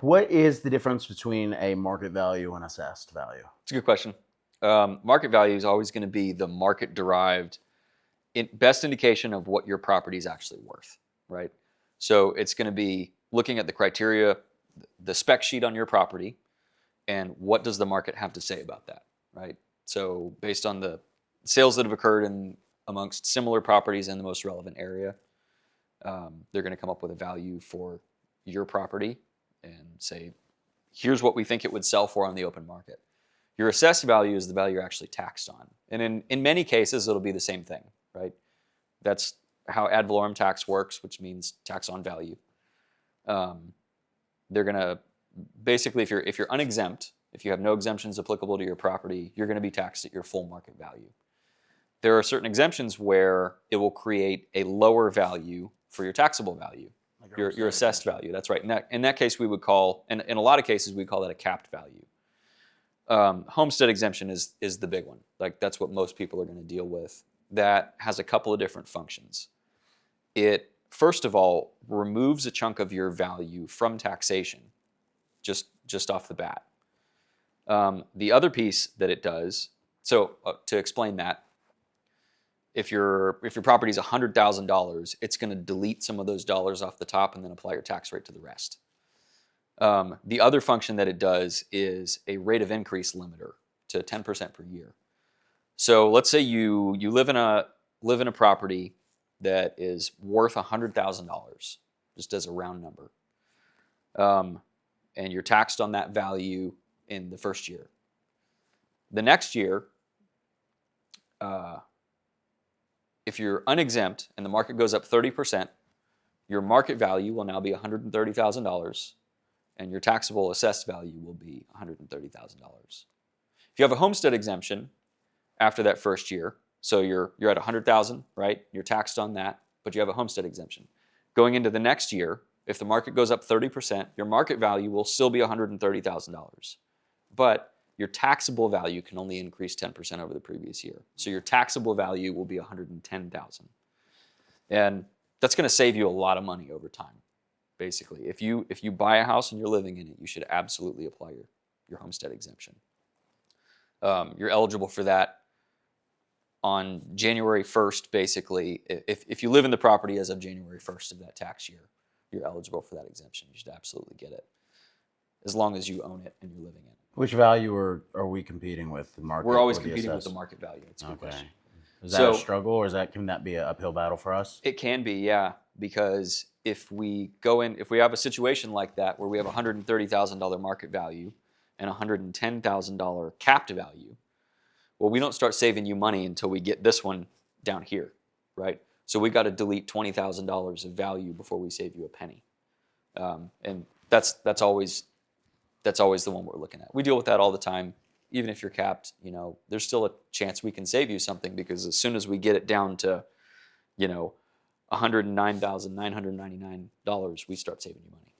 What is the difference between a market value and assessed value? It's a good question. Market value is always going to be the market-derived best indication of what your property is actually worth, right? So it's going to be looking at the criteria, the spec sheet on your property, and what does the market have to say about that, right? So based on the sales that have occurred amongst similar properties in the most relevant area, they're going to come up with a value for your property and say, here's what we think it would sell for on the open market. Your assessed value is the value you're actually taxed on. And in many cases, it'll be the same thing, right? That's how ad valorem tax works, which means tax on value. They're going to, basically, if you're unexempt, if you have no exemptions applicable to your property, you're going to be taxed at your full market value. There are certain exemptions where it will create a lower value for your taxable value, like your assessed value. That's right. In that case, we would call, and in a lot of cases, we call that a capped value. Homestead exemption is the big one. Like that's what most people are going to deal with. That has a couple of different functions. It, first of all, removes a chunk of your value from taxation, just off the bat. The other piece that it does, so to explain that, if your property is $100,000, it's going to delete some of those dollars off the top and then apply your tax rate to the rest. The other function that it does is a rate of increase limiter to 10% per year. So let's say you live in a property that is worth $100,000, just as a round number, and you're taxed on that value in the first year. The next year, if you're unexempt and the market goes up 30%, your market value will now be $130,000, and your taxable assessed value will be $130,000. If you have a homestead exemption after that first year, so you're at $100,000, right? You're taxed on that, but you have a homestead exemption. Going into the next year, if the market goes up 30%, your market value will still be $130,000. But your taxable value can only increase 10% over the previous year. So your taxable value will be $110,000. And that's going to save you a lot of money over time. Basically, if you buy a house and you're living in it, you should absolutely apply your homestead exemption. You're eligible for that on January 1st, basically. If you live in the property as of January 1st of that tax year, you're eligible for that exemption. You should absolutely get it, as long as you own it and you're living in it. Which value are we competing with? The market? We're always competing with the market value. It's a good question. Is that a struggle, or can that be an uphill battle for us? It can be, yeah, because if we have a situation like that where we have a $130,000 market value and a $110,000 capped value, well, we don't start saving you money until we get this one down here, right? So we got to delete $20,000 of value before we save you a penny, and that's always the one we're looking at. We deal with that all the time. Even if you're capped, there's still a chance we can save you something, because as soon as we get it down to, $109,999, we start saving you money.